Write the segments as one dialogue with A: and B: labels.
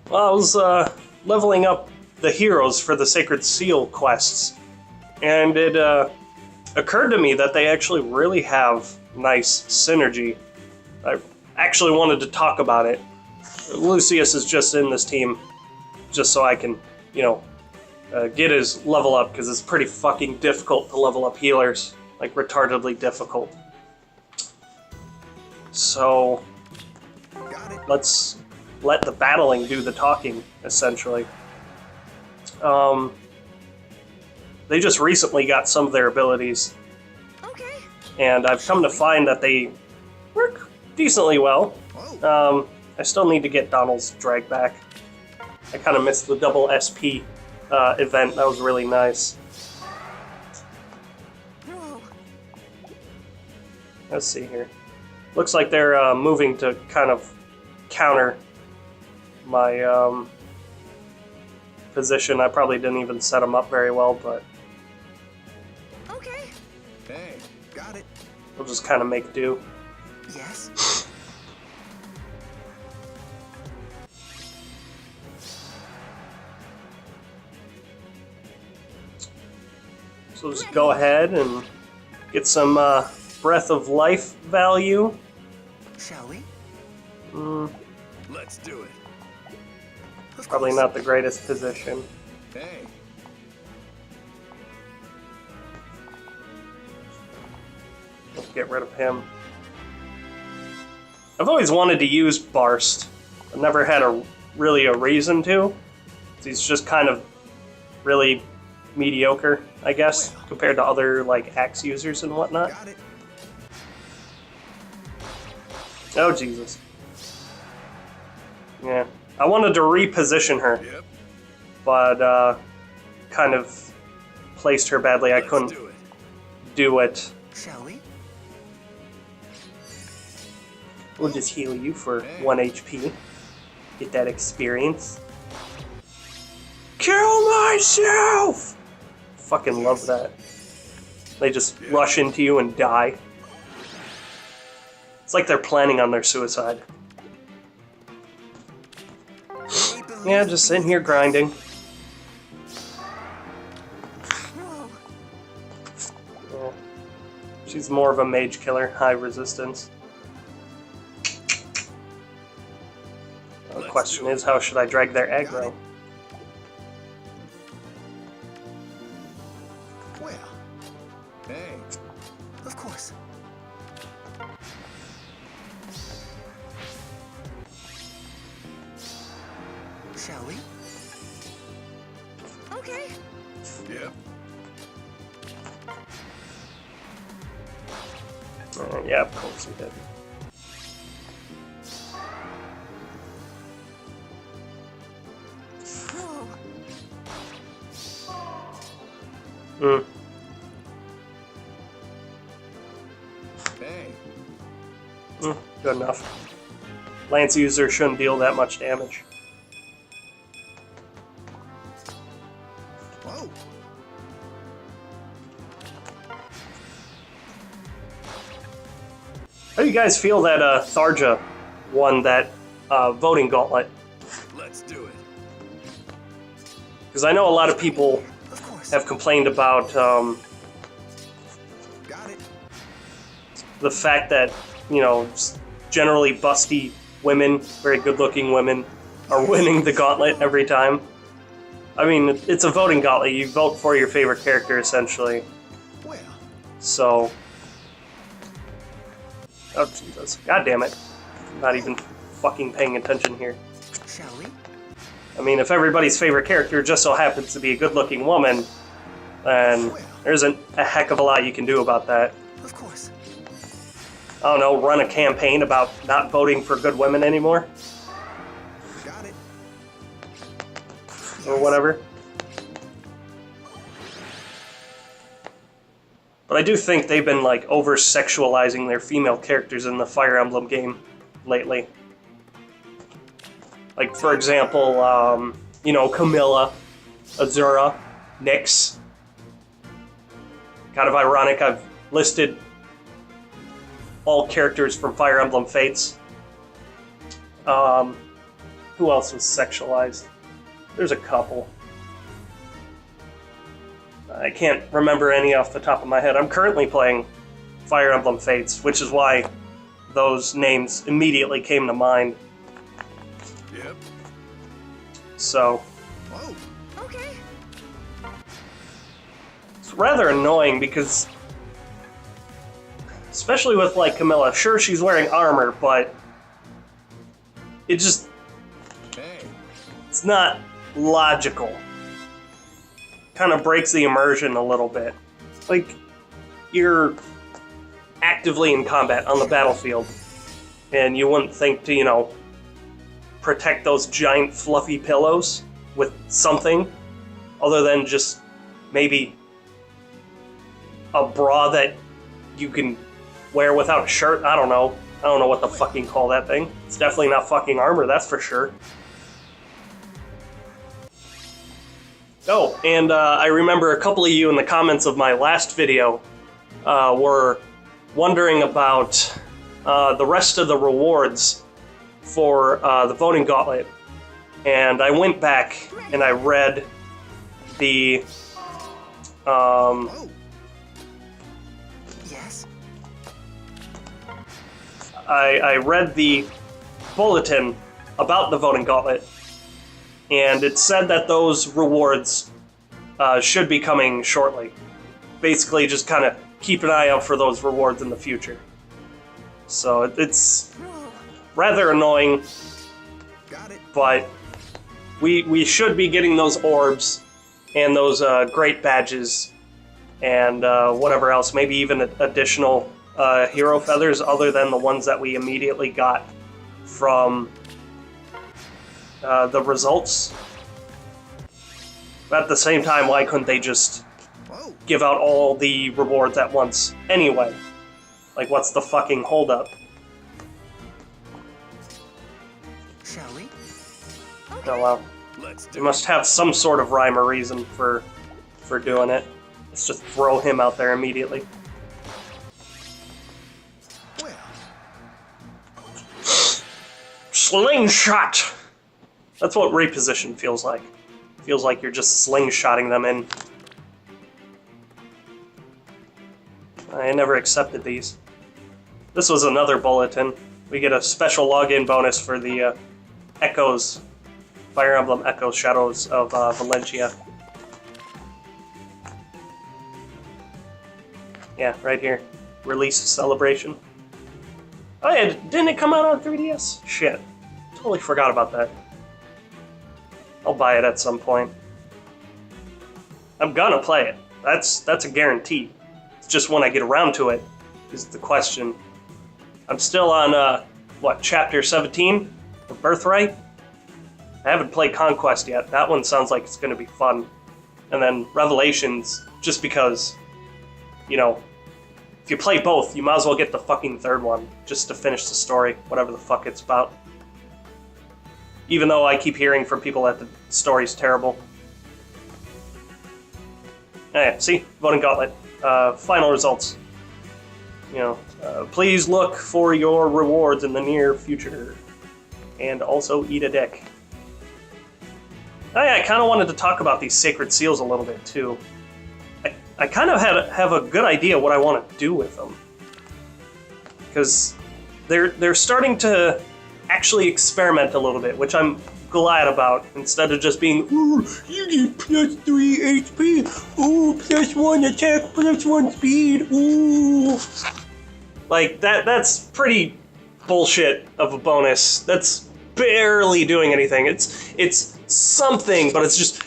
A: Well, I was leveling up the heroes for the Sacred Seal quests, and it occurred to me that they actually really have nice synergy. I actually wanted to talk about it. Lucius is just in this team just so I can, get his level up, because it's pretty fucking difficult to level up healers. Like, retardedly difficult. So, let's let the battling do the talking, essentially. They just recently got some of their abilities.
B: Okay.
A: And I've come to find that they work decently well. I still need to get Donald's drag back. I kind of missed the double SP event. That was really nice. Let's see here. Looks like they're moving to kind of counter my position. I probably didn't even set them up very well, but
B: okay.
C: Hey, got it.
A: we'll just kind of make do.
B: Yes.
A: So just go ahead and get some Breath of Life value.
B: Shall we?
C: Let's do it.
A: Probably not the greatest position.
C: Hey.
A: Let's get rid of him. I've always wanted to use Barst. I've never had really a reason to. He's just kind of really mediocre, I guess, compared to other like axe users and whatnot.
C: Got it.
A: Oh Jesus. Yeah. I wanted to reposition her,
C: Yep.
A: but kind of placed her badly. I couldn't do it.
B: Shall we?
A: We'll just heal you for 1 HP. Get that experience. Kill myself! Fucking love that. They just rush into you and die. It's like they're planning on their suicide. Yeah, just sitting here grinding.
B: No.
A: Yeah. She's more of a mage killer, high resistance. The question is, how should I drag their aggro?
C: Well. Hey.
B: Of course. Shall we? Okay.
C: Yep.
A: Yeah, of course he did.
B: No.
C: Hey.
A: Good enough. Lance user shouldn't deal that much damage.
C: Whoa.
A: How do you guys feel that Tharja won that voting gauntlet?
C: Let's do it.
A: Because I know a lot of people
B: Of course.
A: have complained about
C: Got it.
A: the fact that, generally busty women, very good-looking women, are winning the gauntlet every time. I mean, it's a voting gauntlet. You vote for your favorite character, essentially.
C: Well.
A: So... Oh, Jesus. God damn it. I'm not even fucking paying attention here.
B: Shall we?
A: I mean, if everybody's favorite character just so happens to be a good-looking woman, then there isn't a heck of a lot you can do about that.
B: Of course.
A: I don't know, run a campaign about not voting for good women anymore,
C: Got it.
A: or whatever. But I do think they've been, like, over-sexualizing their female characters in the Fire Emblem game lately. Like, for example, Camilla, Azura, Nyx. Kind of ironic, I've listed all characters from Fire Emblem Fates. Who else was sexualized? There's a couple. I can't remember any off the top of my head. I'm currently playing Fire Emblem Fates, which is why those names immediately came to mind.
C: Yep.
A: So,
C: Whoa.
B: Okay.
A: it's rather annoying because, especially with like Camilla, sure she's wearing armor, but it just,
C: Hey.
A: it's not logical. Kind of breaks the immersion a little bit. Like, you're actively in combat on the battlefield, and you wouldn't think to, you know, protect those giant fluffy pillows with something other than just maybe a bra that you can wear without a shirt. I don't know. I don't know what the fucking call that thing. It's definitely not fucking armor, that's for sure. Oh, and I remember a couple of you in the comments of my last video were wondering about the rest of the rewards for the voting gauntlet. And I went back and I read the...
C: Oh.
B: Yes.
A: I read the bulletin about the voting gauntlet, and it said that those rewards should be coming shortly. Basically, just kind of keep an eye out for those rewards in the future. So it's rather annoying,
C: Got it.
A: but we should be getting those orbs and those great badges and whatever else, maybe even additional hero feathers other than the ones that we immediately got from the results. But at the same time, why couldn't they just
C: Whoa.
A: give out all the rewards at once anyway? Like, what's the fucking holdup?
B: Shall we?
A: Oh well.
C: Let's
A: They
C: do it.
A: must have some sort of rhyme or reason for doing it. Let's just throw him out there immediately.
C: Well.
A: Slingshot! That's what reposition feels like. Feels like you're just slingshotting them in. I never accepted these. This was another bulletin. We get a special login bonus for the Echoes, Fire Emblem Echoes Shadows of Valencia. Yeah, right here. Release celebration. Oh yeah, didn't it come out on 3DS? Shit. Totally forgot about that. I'll buy it at some point. I'm gonna play it. That's a guarantee. It's just when I get around to it is the question. I'm still on, what, Chapter 17? The Birthright? I haven't played Conquest yet. That one sounds like it's gonna be fun. And then Revelations, just because, you know, if you play both, you might as well get the fucking third one, just to finish the story, whatever the fuck it's about. Even though I keep hearing from people that the story's terrible. Yeah, see? Voting Gauntlet. Final results. You know, please look for your rewards in the near future. And also eat a dick. I kind of wanted to talk about these sacred seals a little bit, too. I kind of have a good idea what I want to do with them. Because they're starting to actually experiment a little bit, which I'm glad about, instead of just being, ooh, you get plus 3 HP, ooh, plus 1 attack, plus 1 speed, ooh. Like, that's pretty bullshit of a bonus. That's barely doing anything. It's something, but it's just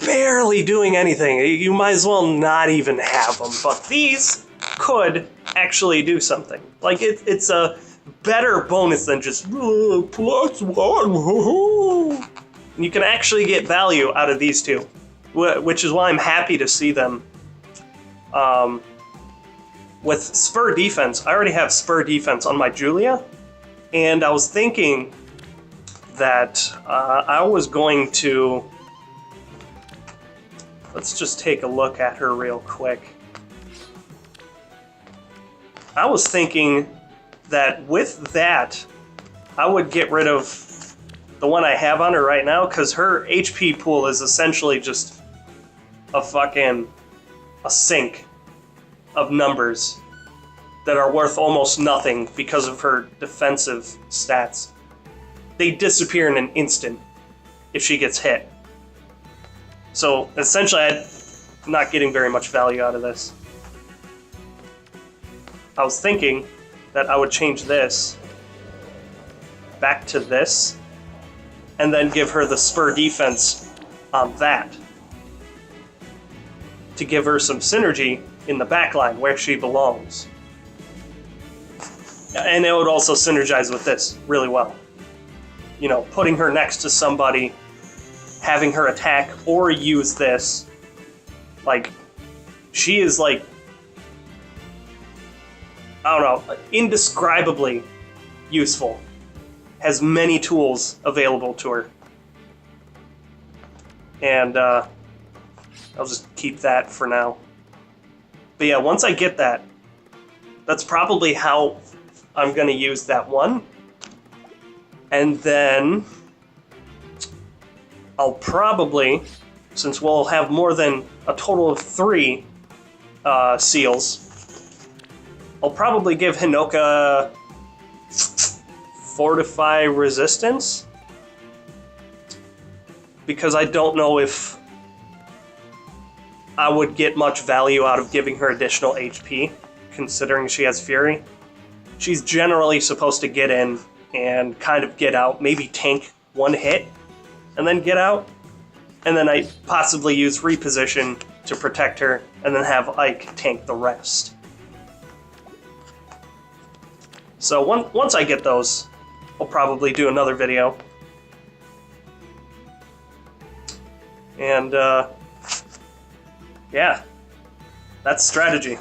A: barely doing anything. You might as well not even have them, but these could actually do something. Like, it's a better bonus than just plus 1. And you can actually get value out of these two, which is why I'm happy to see them. With Spur Defense, I already have Spur Defense on my Julia, and I was thinking that I was going to... Let's just take a look at her real quick. I was thinking that with that, I would get rid of the one I have on her right now, because her HP pool is essentially just a sink of numbers that are worth almost nothing because of her defensive stats. They disappear in an instant if she gets hit. So essentially, I'm not getting very much value out of this. I was thinking that I would change this back to this, and then give her the spur defense on that to give her some synergy in the backline where she belongs. And it would also synergize with this really well. You know, putting her next to somebody, having her attack or use this. Like, she is like, I don't know, indescribably useful. Has many tools available to her. And I'll just keep that for now. But yeah, once I get that, that's probably how I'm going to use that one. And then I'll probably, since we'll have more than a total of 3 seals, I'll probably give Hinoka Fortify Resistance, because I don't know if I would get much value out of giving her additional HP, considering she has Fury. She's generally supposed to get in and kind of get out, maybe tank 1 hit, and then get out, and then I possibly use Reposition to protect her, and then have Ike tank the rest. So once I get those, I'll probably do another video. And, yeah, that's strategy.